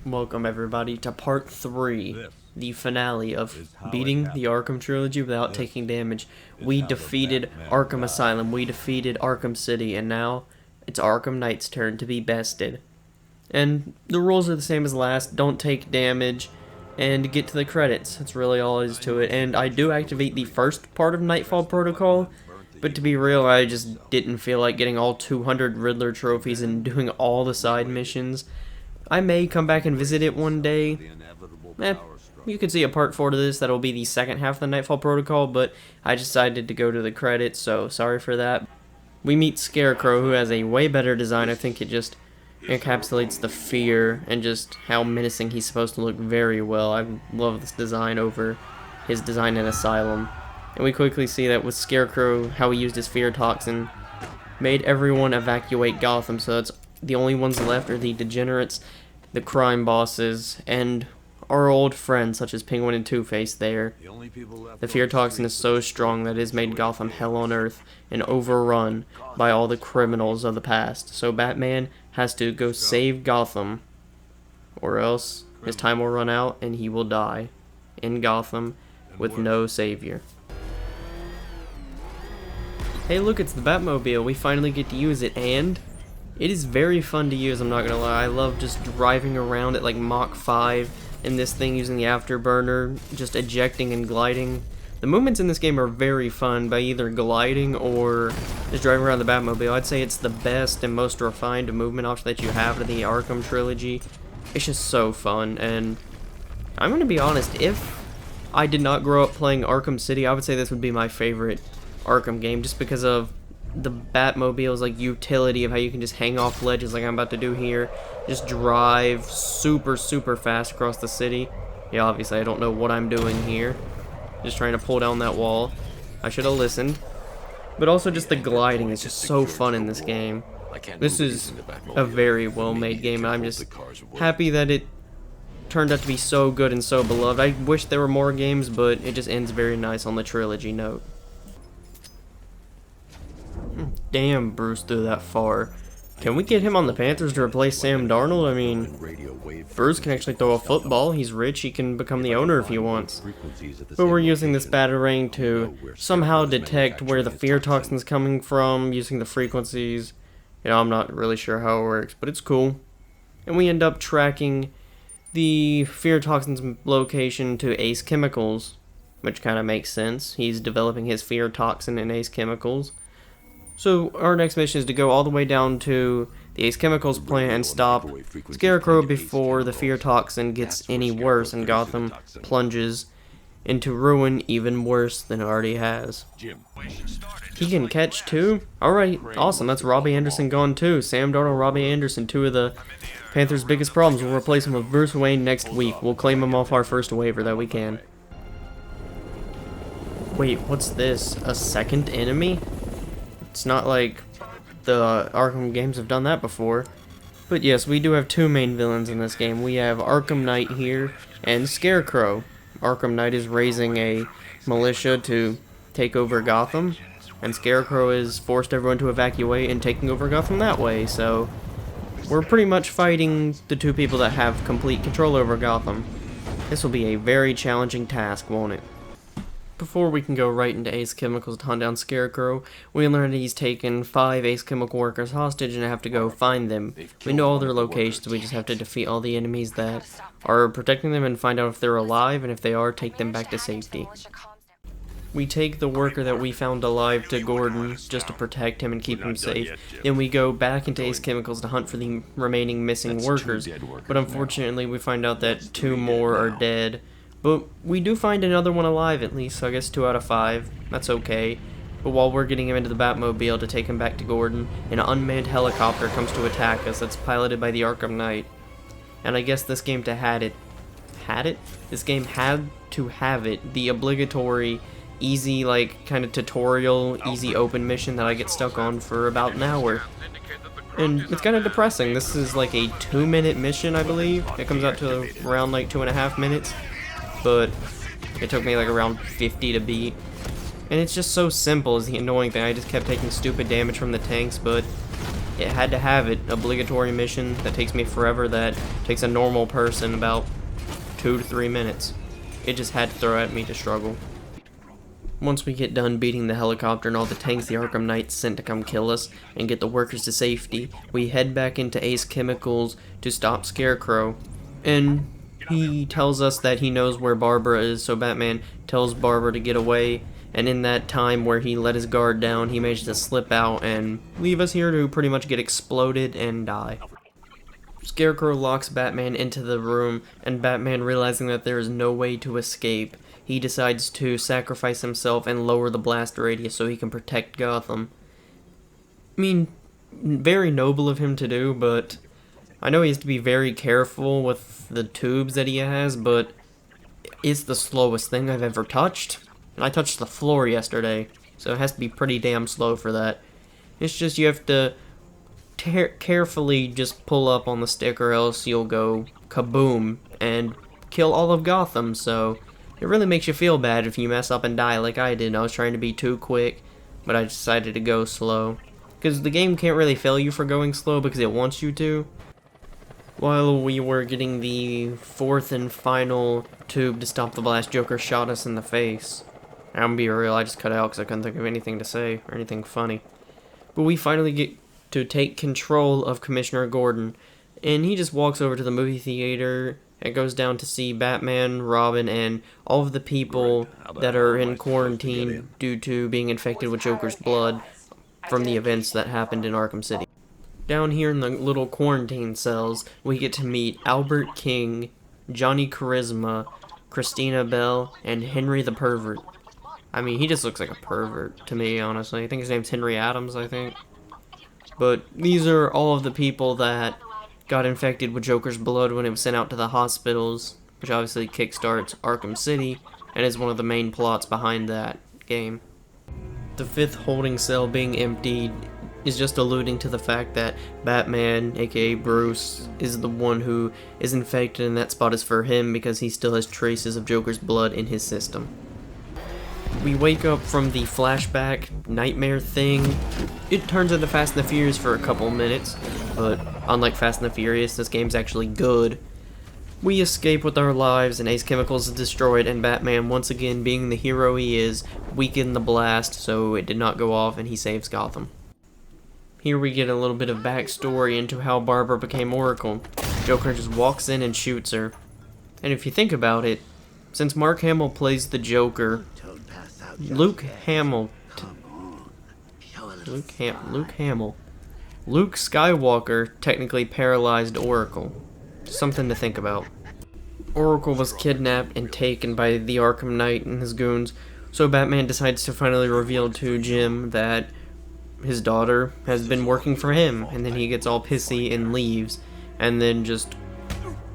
Welcome everybody to part 3, the finale of beating the Arkham Trilogy without taking damage. We defeated Arkham Asylum, we defeated Arkham City, and now it's Arkham Knight's turn to be bested. And the rules are the same as last: don't take damage, and get to the credits. That's really all there is to it. And I do activate the first part of Nightfall Protocol, but to be real, I just didn't feel like getting all 200 Riddler trophies and doing all the side missions. I may come back and visit it one day. You can see a part 4 to this. That'll be the second half of the Nightfall Protocol, but I decided to go to the credits, so sorry for that. We meet Scarecrow, who has a way better design. I think it just encapsulates the fear and just how menacing he's supposed to look very well. I love this design over his design in Asylum. And we quickly see that with Scarecrow, how he used his fear toxin made everyone evacuate Gotham, so that's the only ones left are the degenerates, the crime bosses, and our old friends such as Penguin and Two-Face there. The fear toxin is so strong that it has made Gotham hell on earth and overrun by all the criminals of the past. So Batman has to go save Gotham, or else his time will run out and he will die in Gotham with no savior. Hey look, it's the Batmobile. We finally get to use it, and it is very fun to use, I'm not gonna lie. I love just driving around at like Mach 5 in this thing using the afterburner, just ejecting and gliding. The movements in this game are very fun by either gliding or just driving around the Batmobile. I'd say it's the best and most refined movement option that you have in the Arkham Trilogy. It's just so fun, and I'm gonna be honest, if I did not grow up playing Arkham City, I would say this would be my favorite Arkham game, just because of the Batmobile's like utility of how you can just hang off ledges like I'm about to do here, just drive super fast across the city. Yeah, obviously I don't know what I'm doing here, just trying to pull down that wall. I should have listened. But also just the gliding is just so fun in this game. This is a very well made game, and I'm just happy that it turned out to be so good and so beloved. I wish there were more games, but it just ends very nice on the trilogy note. Damn, Bruce threw that far. Can we get him on the Panthers to replace Sam Darnold? I mean, Bruce can actually throw a football. He's rich. He can become the owner if he wants. But we're using this batarang to somehow detect where the fear toxin's coming from using the frequencies. You know, I'm not really sure how it works, but it's cool. And we end up tracking the fear toxin's location to Ace Chemicals, which kind of makes sense. He's developing his fear toxin in Ace Chemicals. So our next mission is to go all the way down to the Ace Chemicals plant and stop Scarecrow before the fear toxin gets any worse and Gotham plunges into ruin even worse than it already has. He can catch too? Alright, awesome. That's Robbie Anderson gone too. Sam Darnold, Robbie Anderson, two of the Panthers' biggest problems. We'll replace him with Bruce Wayne next week. We'll claim him off our first waiver that we can. Wait, what's this? A second enemy? It's not like the Arkham games have done that before. But yes, we do have two main villains in this game. We have Arkham Knight here and Scarecrow. Arkham Knight is raising a militia to take over Gotham, and Scarecrow has forced everyone to evacuate and taking over Gotham that way. So we're pretty much fighting the two people that have complete control over Gotham. This will be a very challenging task, won't it? Before we can go right into Ace Chemicals to hunt down Scarecrow, we learn that he's taken 5 Ace Chemical workers hostage and have to go find them. We know all their locations, we just have to defeat all the enemies that are protecting them and find out if they're alive, and if they are, take them back to safety. We take the worker that we found alive to Gordon just to protect him and keep him safe. Then we go back into Ace Chemicals to hunt for the remaining missing workers, but unfortunately we find out that 2 more are dead. But we do find another one alive at least, so I guess 2 out of 5. That's okay. But while we're getting him into the Batmobile to take him back to Gordon, an unmanned helicopter comes to attack us that's piloted by the Arkham Knight. And I guess this game This game had to have it. The obligatory, easy, like, kind of tutorial, easy open mission that I get stuck on for about an hour. And it's kind of depressing. This is like a 2-minute mission, I believe. It comes out to around like 2.5 minutes. But it took me like around 50 to beat. And it's just so simple is the annoying thing. I just kept taking stupid damage from the tanks, but it had to have it. Obligatory mission that takes me forever, that takes a normal person about 2 to 3 minutes. It just had to throw at me to struggle. Once we get done beating the helicopter and all the tanks the Arkham Knights sent to come kill us and get the workers to safety, we head back into Ace Chemicals to stop Scarecrow. And he tells us that he knows where Barbara is, so Batman tells Barbara to get away. And in that time where he let his guard down, he managed to slip out and leave us here to pretty much get exploded and die. Scarecrow locks Batman into the room, and Batman, realizing that there is no way to escape, he decides to sacrifice himself and lower the blast radius so he can protect Gotham. I mean, very noble of him to do, but I know he has to be very careful with the tubes that he has, but it's the slowest thing I've ever touched. And I touched the floor yesterday, so it has to be pretty damn slow for that. It's just you have to carefully just pull up on the stick, or else you'll go kaboom and kill all of Gotham, so it really makes you feel bad if you mess up and die like I did. I was trying to be too quick, but I decided to go slow. Because the game can't really fail you for going slow because it wants you to. While we were getting the 4th and final tube to stop the blast, Joker shot us in the face. I'm gonna be real, I just cut out because I couldn't think of anything to say or anything funny. But we finally get to take control of Commissioner Gordon, and he just walks over to the movie theater and goes down to see Batman, Robin, and all of the people that are in quarantine due to being infected with Joker's blood from the events that happened in Arkham City. Down here in the little quarantine cells, we get to meet Albert King, Johnny Charisma, Christina Bell, and Henry the Pervert. I mean, he just looks like a pervert to me, honestly. I think his name's Henry Adams, I think. But these are all of the people that got infected with Joker's blood when it was sent out to the hospitals, which obviously kickstarts Arkham City, and is one of the main plots behind that game. The 5th holding cell being emptied is just alluding to the fact that Batman, aka Bruce, is the one who is infected, and that spot is for him because he still has traces of Joker's blood in his system. We wake up from the flashback nightmare thing. It turns into Fast and the Furious for a couple minutes, but unlike Fast and the Furious, this game's actually good. We escape with our lives, and Ace Chemicals is destroyed, and Batman, once again being the hero he is, weakened the blast so it did not go off, and he saves Gotham. Here we get a little bit of backstory into how Barbara became Oracle. Joker just walks in and shoots her. And if you think about it, since Mark Hamill plays the Joker, Luke Skywalker technically paralyzed Oracle. Something to think about. Oracle was kidnapped and taken by the Arkham Knight and his goons, so Batman decides to finally reveal to Jim that his daughter has been working for him, and then he gets all pissy and leaves, and then just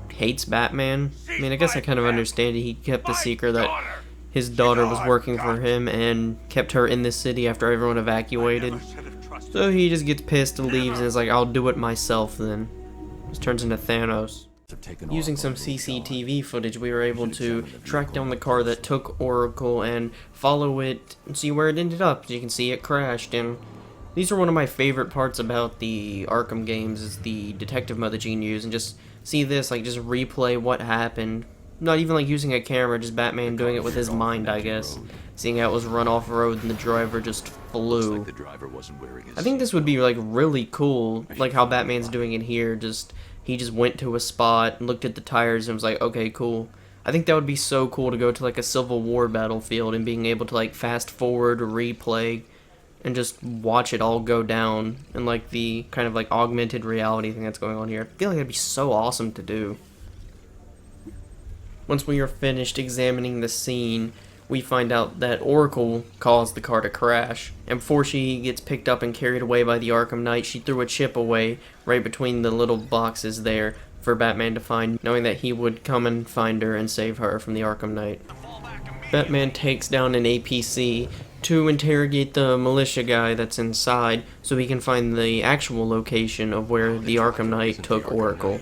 hates Batman. I mean, I guess I kind of understand it. He kept the secret that his daughter was working for him and kept her in the city after everyone evacuated. So he just gets pissed and leaves and is like, I'll do it myself then. Just turns into Thanos. Using some CCTV footage, we were able to track down the car that took Oracle and follow it and see where it ended up. As you can see, it crashed, and these are one of my favorite parts about the Arkham games, is the detective mode that you can use, and just see this, like, just replay what happened. Not even like using a camera, just Batman doing it with his mind, I guess. Seeing how it was run off road and the driver just flew. I think this would be like really cool, like how Batman's doing it here. He just went to a spot and looked at the tires and was like, okay, cool. I think that would be so cool to go to like a Civil War battlefield and being able to like fast forward or replay and just watch it all go down, and like the kind of like augmented reality thing that's going on here. I feel like that'd be so awesome to do. Once we are finished examining the scene, we find out that Oracle caused the car to crash, and before she gets picked up and carried away by the Arkham Knight, she threw a chip away right between the little boxes there for Batman to find, knowing that he would come and find her and save her from the Arkham Knight. Batman takes down an APC to interrogate the militia guy that's inside so he can find the actual location of where the Arkham Knight took Oracle.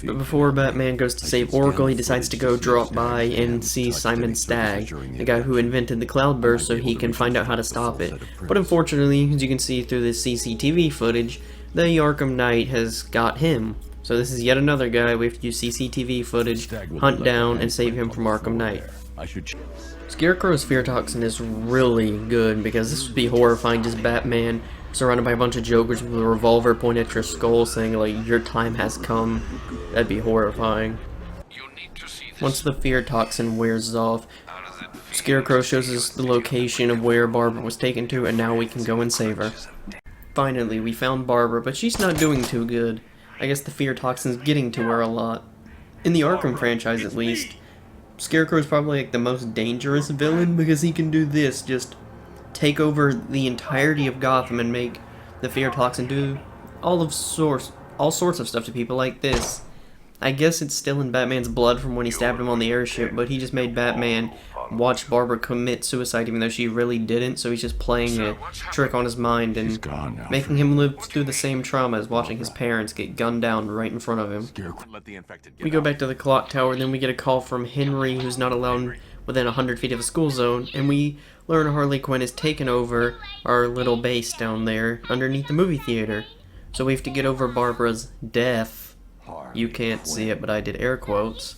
But before Batman goes to save Oracle, he decides to go drop by and see Simon Stagg, the guy who invented the Cloudburst, so he can find out how to stop it. But unfortunately, as you can see through this CCTV footage, the Arkham Knight has got him. So this is yet another guy we have to use CCTV footage, hunt down, and save him from Arkham Knight. Scarecrow's fear toxin is really good because this would be horrifying, just Batman surrounded by a bunch of jokers with a revolver pointed at your skull saying like, your time has come. That'd be horrifying. Once the fear toxin wears off, Scarecrow shows us the location of where Barbara was taken to, and now we can go and save her. Finally, we found Barbara, but she's not doing too good. I guess the fear toxin's getting to her a lot. In the Arkham franchise, at least, Scarecrow's probably like the most dangerous villain because he can do this, just take over the entirety of Gotham and make the fear toxin do all sorts of stuff to people like this. I guess it's still in Batman's blood from when he stabbed him on the airship, but he just made Batman watch Barbara commit suicide even though she really didn't, so he's just playing a trick on his mind and making him live through the same trauma as watching his parents get gunned down right in front of him. We go back to the clock tower, then we get a call from Henry, who's not allowed within 100 feet of a school zone, and we learn Harley Quinn has taken over our little base down there underneath the movie theater. So we have to get over Barbara's death. You can't see it, but I did air quotes.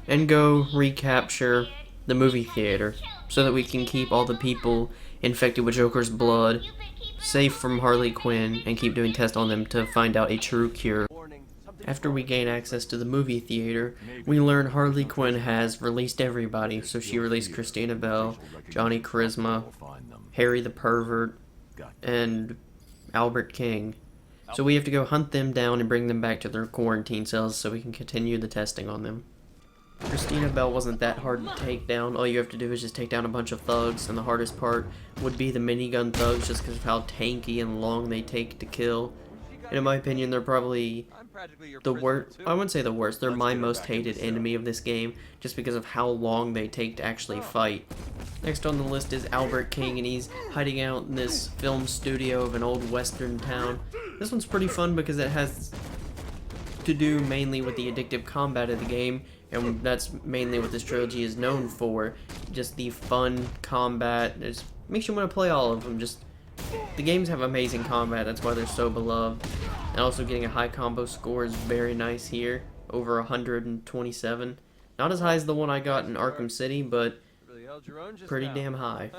And go recapture the movie theater so that we can keep all the people infected with Joker's blood safe from Harley Quinn and keep doing tests on them to find out a true cure. After we gain access to the movie theater, we learn Harley Quinn has released everybody. So she released Christina Bell, Johnny Charisma, Harry the Pervert, and Albert King. So we have to go hunt them down and bring them back to their quarantine cells so we can continue the testing on them. Christina Bell wasn't that hard to take down. All you have to do is just take down a bunch of thugs, and the hardest part would be the minigun thugs just because of how tanky and long they take to kill. And in my opinion, they're probably the worst. I wouldn't say the worst. They're my most hated enemy of this game just because of how long they take to actually fight. Next on the list is Albert King, and he's hiding out in this film studio of an old western town. This one's pretty fun because it has to do mainly with the addictive combat of the game, and that's mainly what this trilogy is known for. Just the fun combat. It just makes you want to play all of them. Just the games have amazing combat, that's why they're so beloved. And also getting a high combo score is very nice here, over 127. Not as high as the one I got in Arkham City, but pretty damn high.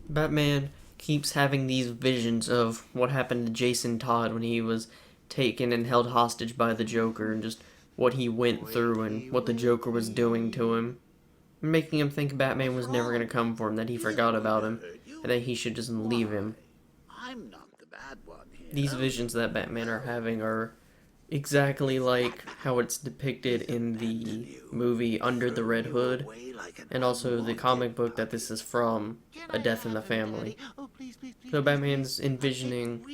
Batman keeps having these visions of what happened to Jason Todd when he was taken and held hostage by the Joker, and just what he went through and what the Joker was doing to him. Making him think Batman was never going to come for him, that he forgot about him, and that he should just leave him. These visions that Batman are having are exactly like how it's depicted in the movie Under the Red Hood, and also the comic book that this is from, A Death in the Family. So Batman's envisioning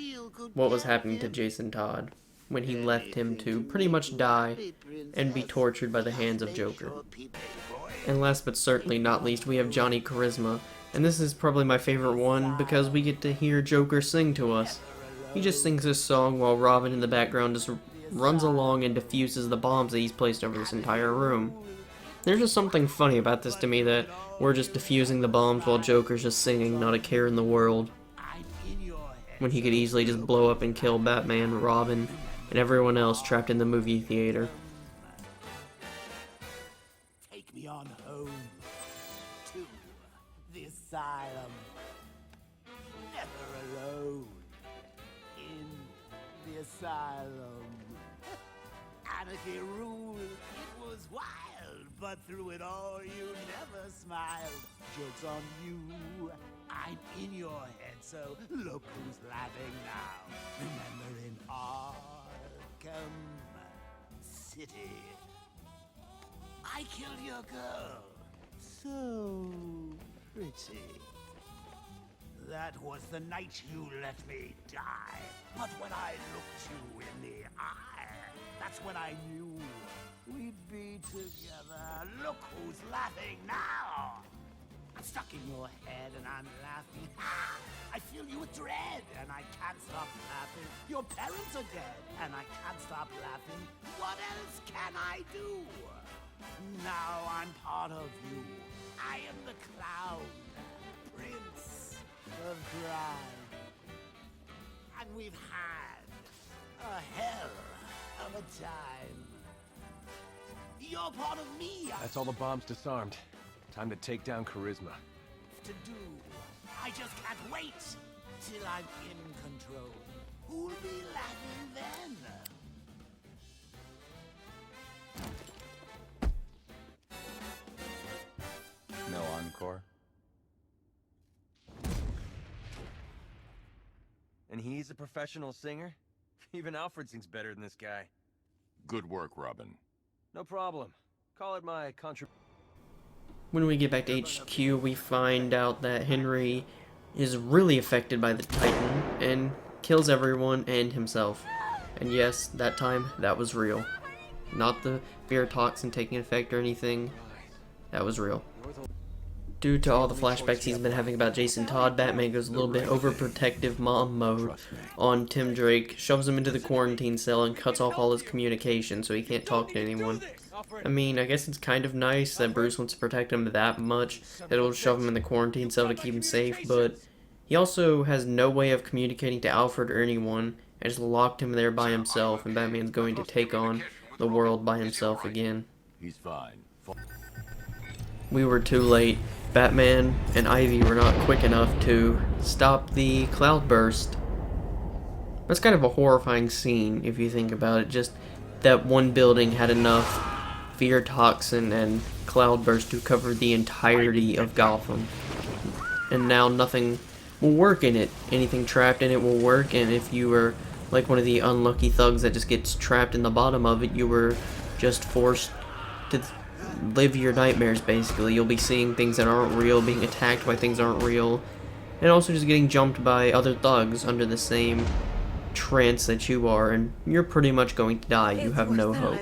what was happening to Jason Todd when he left him to pretty much die and be tortured by the hands of Joker. And last but certainly not least, we have Johnny Charisma, and this is probably my favorite one because we get to hear Joker sing to us. He just sings this song while Robin in the background just runs along and diffuses the bombs that he's placed over this entire room. There's just something funny about this to me, that we're just diffusing the bombs while Joker's just singing, not a care in the world, when he could easily just blow up and kill Batman, Robin, and everyone else trapped in the movie theater. Take me on home to the asylum. Never alone in the asylum. Anarchy ruled, it was wild, but through it all you never smiled. Joke's on you, I'm in your head, so look who's laughing now. Remember in Arkham City, I killed your girl, so pretty. That was the night you let me die. But when I looked you in the eye, that's when I knew we'd be together. Look who's laughing now. stuck in your head and I'm laughing. Ah, I fill you with dread and I can't stop laughing. Your parents are dead and I can't stop laughing. What else can I do? Now I'm part of you. I am the clown, prince of crime. And we've had a hell of a time. You're part of me. That's all the bombs disarmed. Time to take down Charisma. To do. I just can't wait till I'm in control. Who'll be laughing then? No encore? And he's a professional singer? Even Alfred sings better than this guy. Good work, Robin. No problem. Call it my contribution. When we get back to HQ, we find out that Henry is really affected by the Titan and kills everyone and himself. And yes, that time, that was real. Not the fear toxin taking effect or anything. That was real. Due to all the flashbacks he's been having about Jason Todd, Batman goes a little bit overprotective mom mode on Tim Drake, shoves him into the quarantine cell, and cuts off all his communication so he can't talk to anyone. I mean, I guess it's kind of nice that Bruce wants to protect him that much that it'll shove him in the quarantine cell to keep him safe, but he also has no way of communicating to Alfred or anyone, and just locked him there by himself, and Batman's going to take on the world by himself again. He's fine. We were too late. Batman and Ivy were not quick enough to stop the cloudburst. That's kind of a horrifying scene if you think about it. Just that one building had enough fear toxin and cloudburst to cover the entirety of Gotham. And now nothing will work in it. Anything trapped in it will work, and if you were like one of the unlucky thugs that just gets trapped in the bottom of it, you were just forced to live your nightmares, basically. You'll be seeing things that aren't real, being attacked by things that aren't real, and also just getting jumped by other thugs under the same trance that you are, and you're pretty much going to die. You have no hope.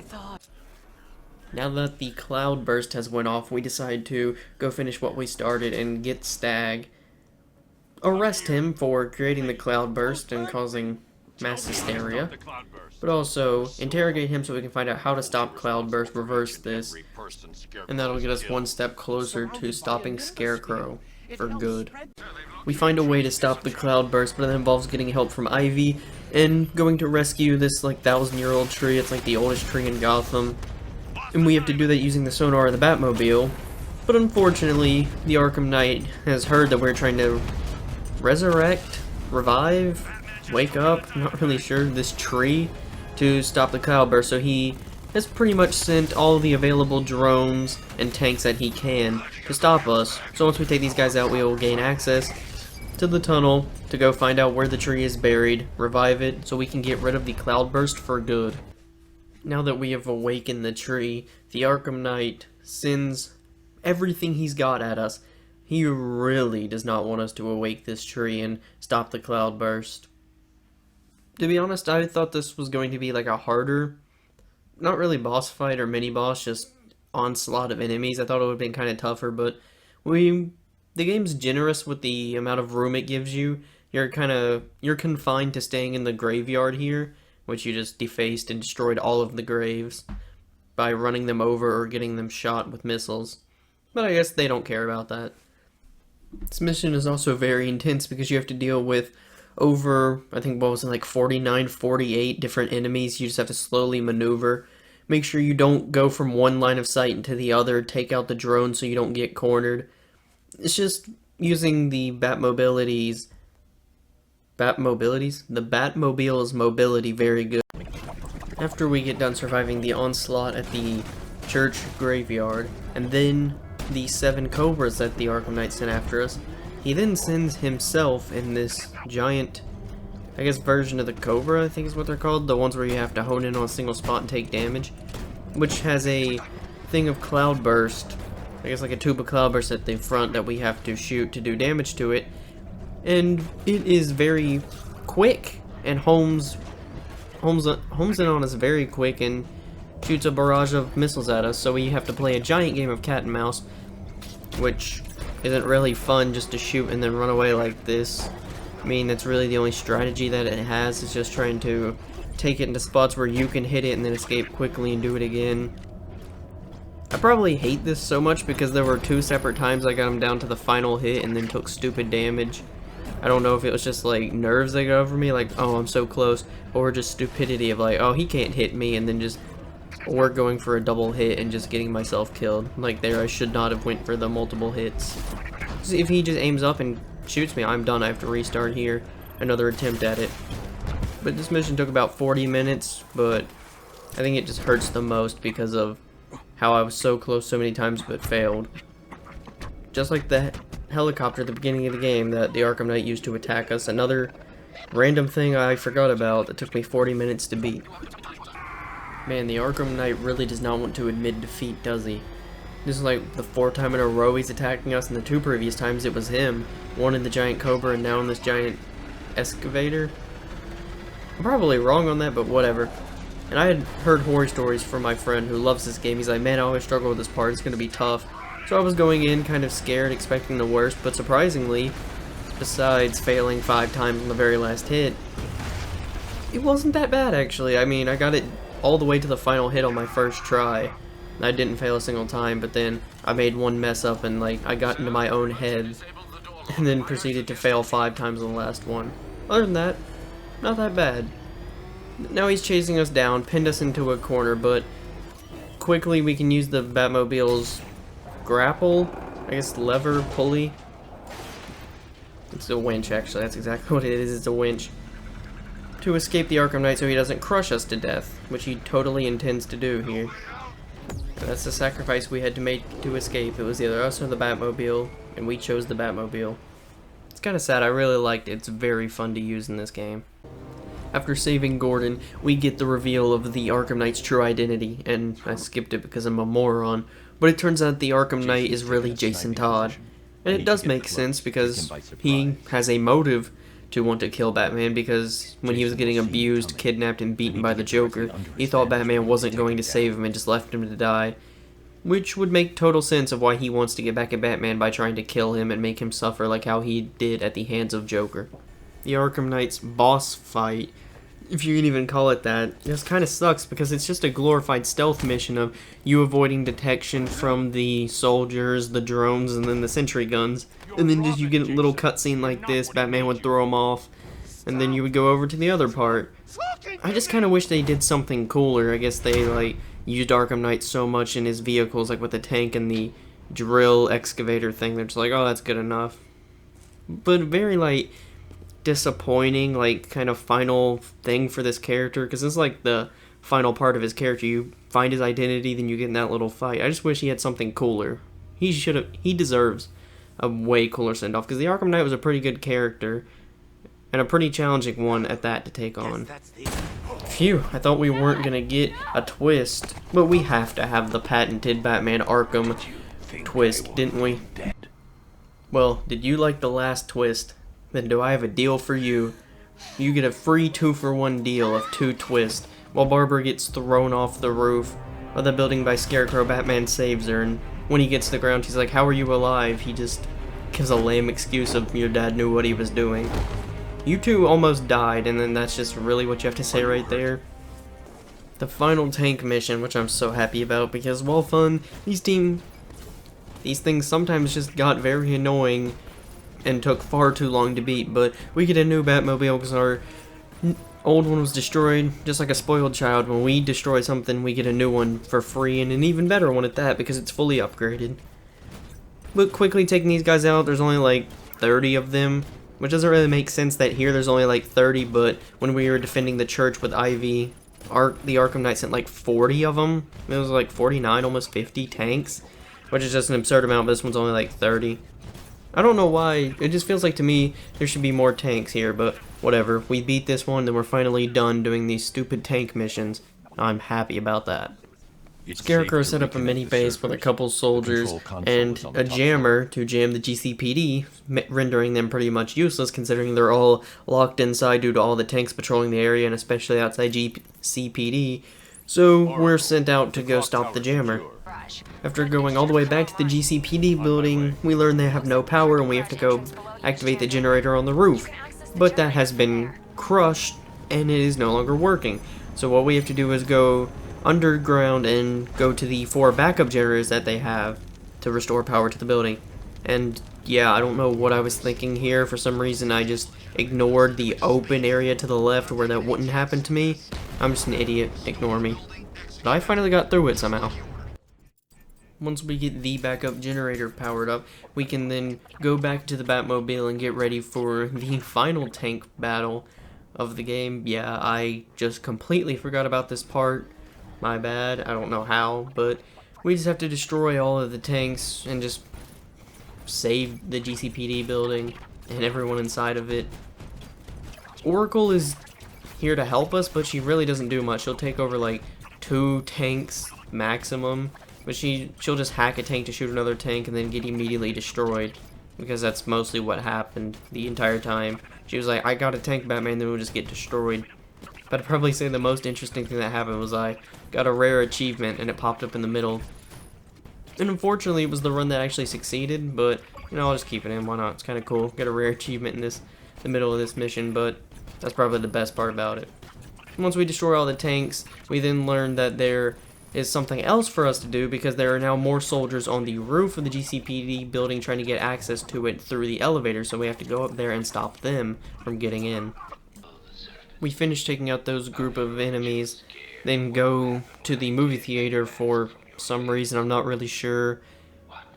Now that the cloudburst has went off, we decide to go finish what we started and get Stag. Arrest him for creating the cloudburst and causing mass hysteria, but also interrogate him so we can find out how to stop cloudburst, reverse this, and that'll get us one step closer to stopping Scarecrow for good. We find a way to stop the cloudburst, but it involves getting help from Ivy and going to rescue this like 1,000-year-old tree. It's like the oldest tree in Gotham, and we have to do that using the sonar of the Batmobile. But unfortunately, the Arkham Knight has heard that we're trying to resurrect, revive, wake up, not really sure, this tree to stop the cloudburst, so he has pretty much sent all the available drones and tanks that he can to stop us. So once we take these guys out, we will gain access to the tunnel to go find out where the tree is buried, revive it, so we can get rid of the cloudburst for good. Now that we have awakened the tree, the Arkham Knight sends everything he's got at us. He really does not want us to awake this tree and stop the cloudburst. To be honest, I thought this was going to be like a harder, not really boss fight or mini boss, just onslaught of enemies. I thought it would have been kind of tougher, but the game's generous with the amount of room it gives you. You're confined to staying in the graveyard here, which you just defaced and destroyed all of the graves by running them over or getting them shot with missiles. But I guess they don't care about that. This mission is also very intense because you have to deal with over, I think, what was it, like 49, 48 different enemies. You just have to slowly maneuver. Make sure you don't go from one line of sight into the other. Take out the drone so you don't get cornered. It's just using the Batmobile's mobility very good. After we get done surviving the onslaught at the church graveyard, and then the 7 Cobras that the Arkham Knight sent after us, he then sends himself in this giant, I guess, version of the Cobra, I think is what they're called, the ones where you have to hone in on a single spot and take damage, which has a thing of cloudburst, I guess like a tube of cloudburst at the front that we have to shoot to do damage to it, and it is very quick, and homes in on us very quick and shoots a barrage of missiles at us, so we have to play a giant game of cat and mouse, which isn't really fun just to shoot and then run away like this. I mean, that's really the only strategy that it has, is just trying to take it into spots where you can hit it and then escape quickly and do it again. I probably hate this so much because there were 2 separate times I got him down to the final hit and then took stupid damage. I don't know if it was just like nerves that got over me, like, oh, I'm so close, or just stupidity of like, oh, he can't hit me, and then just, or going for a double hit and just getting myself killed. Like there, I should not have went for the multiple hits. If he just aims up and shoots me, I'm done. I have to restart here, another attempt at it. But this mission took about 40 minutes, but I think it just hurts the most because of how I was so close so many times but failed. Just like the helicopter at the beginning of the game that the Arkham Knight used to attack us. Another random thing I forgot about that took me 40 minutes to beat. Man, the Arkham Knight really does not want to admit defeat, does he? This is like the 4th time in a row he's attacking us, and the 2 previous times it was him. One in the giant cobra and now in this giant excavator. I'm probably wrong on that, but whatever. And I had heard horror stories from my friend who loves this game. He's like, man, I always struggle with this part, it's gonna be tough. So I was going in kind of scared, expecting the worst, but surprisingly, besides failing 5 times on the very last hit, it wasn't that bad actually. I mean, I got it all the way to the final hit on my first try. I didn't fail a single time, but then I made one mess up and like I got into my own head and then proceeded to fail 5 times on the last one. Other than that, not that bad. Now he's chasing us down, pinned us into a corner, but quickly we can use the Batmobile's grapple, I guess lever, pulley. It's a winch actually, that's exactly what it is, it's a winch. To escape the Arkham Knight so he doesn't crush us to death, which he totally intends to do here. And that's the sacrifice we had to make to escape. It was either us or the Batmobile, and we chose the Batmobile. It's kind of sad, I really liked it, it's very fun to use in this game. After saving Gordon, we get the reveal of the Arkham Knight's true identity, and I skipped it because I'm a moron, but it turns out the Arkham Knight is really Jason Todd. And it does make sense because he has a motive to want to kill Batman, because when he was getting abused, kidnapped, and beaten by the Joker, he thought Batman wasn't going to save him and just left him to die. Which would make total sense of why he wants to get back at Batman by trying to kill him and make him suffer like how he did at the hands of Joker. The Arkham Knight's boss fight, if you can even call it that, just kind of sucks because it's just a glorified stealth mission of you avoiding detection from the soldiers, the drones, and then the sentry guns. And then just you get a little cutscene like this, Batman would throw them off, and then you would go over to the other part. I just kind of wish they did something cooler. I guess they like used Arkham Knight so much in his vehicles, like with the tank and the drill excavator thing. They're just like, oh, that's good enough. But very like disappointing, like kind of final thing for this character, because this is like the final part of his character. You find his identity, then you get in that little fight. I just wish he had something cooler. He deserves a way cooler send-off, because the Arkham Knight was a pretty good character and a pretty challenging one at that to take on. Phew, I thought we weren't gonna get a twist, but we have to have the patented Batman Arkham twist, didn't we? Well, did you like the last twist? Then do I have a deal for you. You get a free 2-for-1 deal of 2 twists. While Barbara gets thrown off the roof of the building by Scarecrow, Batman saves her, and when he gets to the ground, he's like, how are you alive? He just gives a lame excuse of your dad knew what he was doing. You two almost died, and then that's just really what you have to say right there. The final tank mission, which I'm so happy about, because while fun, these things sometimes just got very annoying and took far too long to beat, but we get a new Batmobile because our old one was destroyed, just like a spoiled child. When we destroy something, we get a new one for free, and an even better one at that, because it's fully upgraded. But quickly taking these guys out, there's only like 30 of them, which doesn't really make sense that here there's only like 30, but when we were defending the church with Ivy, the Arkham Knight sent like 40 of them. It was like 49, almost 50 tanks, which is just an absurd amount, but this one's only like 30. I don't know why, it just feels like to me there should be more tanks here, but whatever. We beat this one, then we're finally done doing these stupid tank missions. I'm happy about that. Scarecrow set up a mini base with a couple soldiers and a jammer to jam the GCPD, rendering them pretty much useless considering they're all locked inside due to all the tanks patrolling the area and especially outside GCPD. So we're sent out to go stop the jammer. After going all the way back to the GCPD building, we learn they have no power and we have to go activate the generator on the roof. But that has been crushed and it is no longer working. So what we have to do is go underground and go to the 4 backup generators that they have to restore power to the building. And yeah, I don't know what I was thinking here. For some reason I just ignored the open area to the left where that wouldn't happen to me. I'm just an idiot. Ignore me. But I finally got through it somehow. Once we get the backup generator powered up, we can then go back to the Batmobile and get ready for the final tank battle of the game. Yeah, I just completely forgot about this part. My bad. I don't know how, but we just have to destroy all of the tanks and just save the GCPD building and everyone inside of it. Oracle is here to help us, but she really doesn't do much. She'll take over like 2 tanks maximum. But she'll just hack a tank to shoot another tank and then get immediately destroyed. Because that's mostly what happened the entire time. She was like, I got a tank, Batman, then we'll just get destroyed. But I'd probably say the most interesting thing that happened was I got a rare achievement and it popped up in the middle. And unfortunately it was the run that actually succeeded, but you know, I'll just keep it in, why not? It's kind of cool. Get a rare achievement in the middle of this mission, but that's probably the best part about it. Once we destroy all the tanks, we then learn that there is something else for us to do because there are now more soldiers on the roof of the GCPD building trying to get access to it through the elevator, so we have to go up there and stop them from getting in. We finish taking out those group of enemies, then go to the movie theater for some reason, I'm not really sure.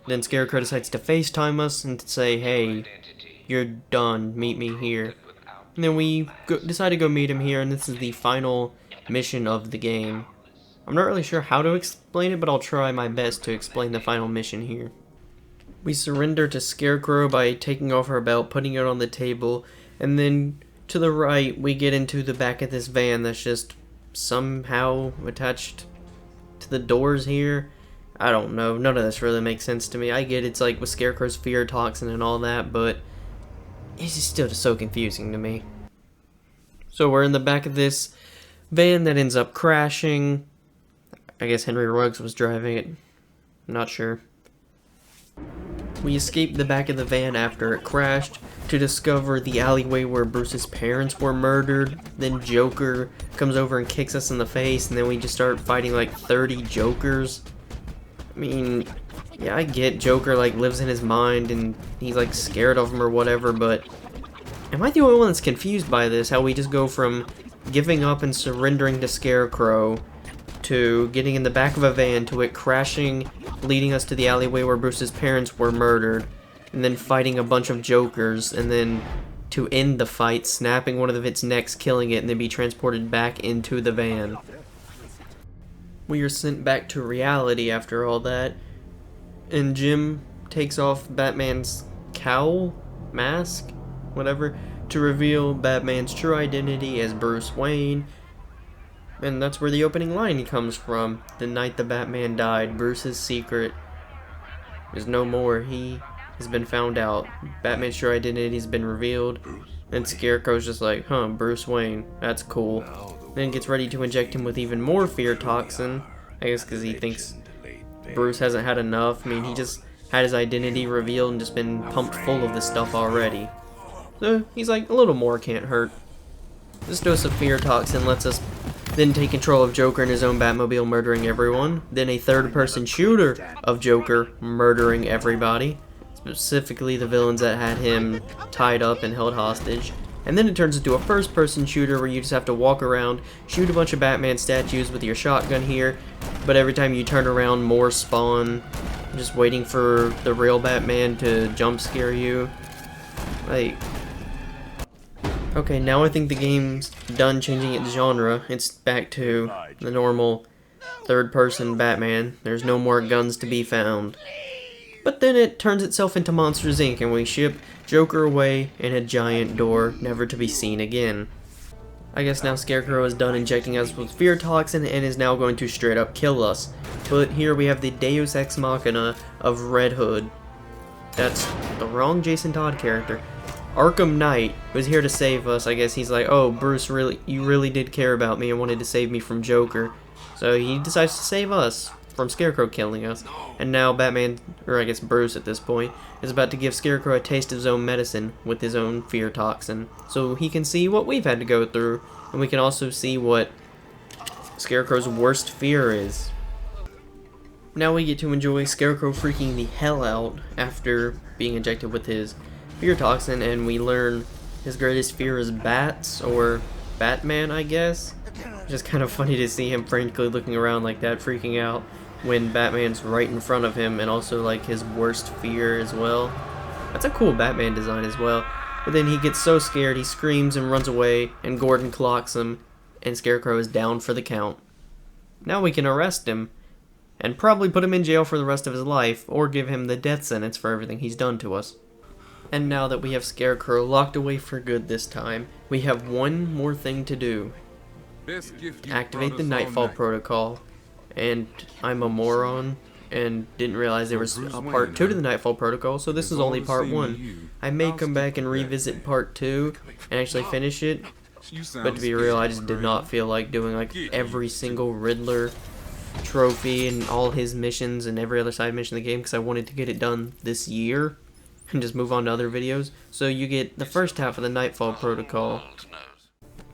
Then Scarecrow decides to FaceTime us and to say, hey, you're done, meet me here. And then we decide to go meet him here, and this is the final mission of the game. I'm not really sure how to explain it, but I'll try my best to explain the final mission here. We surrender to Scarecrow by taking off our belt, putting it on the table, and then to the right we get into the back of this van that's just somehow attached to the doors here. I don't know, none of this really makes sense to me. I get it's like with Scarecrow's fear toxin and all that, but it's just still just so confusing to me. So we're in the back of this van that ends up crashing. I guess Henry Ruggs was driving it. I'm not sure. We escaped the back of the van after it crashed to discover the alleyway where Bruce's parents were murdered. Then Joker comes over and kicks us in the face, and then we just start fighting like 30 Jokers. I mean, yeah, I get Joker like lives in his mind and he's like scared of him or whatever, but am I the only one that's confused by this? How we just go from giving up and surrendering to Scarecrow to getting in the back of a van to it crashing, leading us to the alleyway where Bruce's parents were murdered, and then fighting a bunch of Jokers, and then to end the fight, snapping one of its necks, killing it, and then be transported back into the van. We are sent back to reality after all that, and Jim takes off Batman's cowl, mask, whatever, to reveal Batman's true identity as Bruce Wayne. And that's where the opening line comes from. The night the Batman died, Bruce's secret is no more. He has been found out. Batman's true identity has been revealed. And Scarecrow's just like, huh, Bruce Wayne, that's cool. Then gets ready to inject him with even more fear toxin. I guess because he thinks Bruce hasn't had enough. I mean, he just had his identity revealed and just been pumped full of this stuff already. So he's like, a little more can't hurt. This dose of fear toxin lets us then take control of Joker in his own Batmobile, murdering everyone. Then a third-person shooter of Joker murdering everybody, specifically the villains that had him tied up and held hostage. And then it turns into a first-person shooter where you just have to walk around, shoot a bunch of Batman statues with your shotgun here, but every time you turn around, more spawn, just waiting for the real Batman to jump scare you. Like, okay, now I think the game's done changing its genre. It's back to the normal third-person Batman. There's no more guns to be found. But then it turns itself into Monsters, Inc. and we ship Joker away in a giant door, never to be seen again. I guess now Scarecrow is done injecting us with fear toxin and is now going to straight up kill us. But here we have the Deus Ex Machina of Red Hood. That's the wrong Jason Todd character. Arkham Knight was here to save us. I guess he's like, oh, Bruce, you really did care about me and wanted to save me from Joker. So he decides to save us from Scarecrow killing us. And now Batman, or I guess Bruce at this point, is about to give Scarecrow a taste of his own medicine with his own fear toxin. So he can see what we've had to go through, and we can also see what Scarecrow's worst fear is. Now we get to enjoy Scarecrow freaking the hell out after being injected with his fear toxin, and we learn his greatest fear is bats, or Batman, I guess. It's just kind of funny to see him frantically looking around like that, freaking out, when Batman's right in front of him, and also like his worst fear as well. That's a cool Batman design as well. But then he gets so scared, he screams and runs away, and Gordon clocks him, and Scarecrow is down for the count. Now we can arrest him, and probably put him in jail for the rest of his life, or give him the death sentence for everything he's done to us. And now that we have Scarecrow locked away for good this time, we have one more thing to do. Activate the Nightfall Protocol. And I'm a moron and didn't realize there was a part 2 to the Nightfall Protocol, so this is only part 1. I may come back and revisit part 2 and actually finish it, but to be real, I just did not feel like doing like every single Riddler trophy and all his missions and every other side mission in the game, because I wanted to get it done this year and just move on to other videos. So you get the first half of the Nightfall Protocol.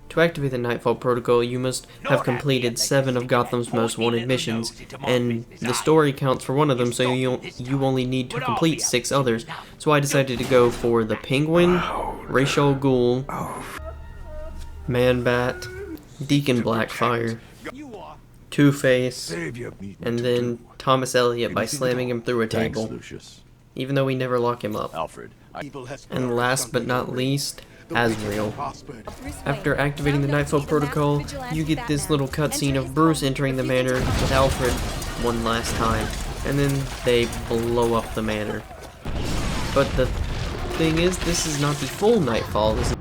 To activate the Nightfall Protocol, you must have completed 7 of Gotham's most wanted missions, and the story counts for one of them, so you only need to complete 6 others. So I decided to go for the Penguin, Ra's al Ghul, Man-Bat, Deacon Blackfire, Two-Face, and then Thomas Elliot by slamming him through a table, even though we never lock him up. And last but not least, Azrael. After activating the Nightfall Protocol, you get this little cutscene of Bruce entering the manor with Alfred one last time, and then they blow up the manor. But the thing is, this is not the full Nightfall, this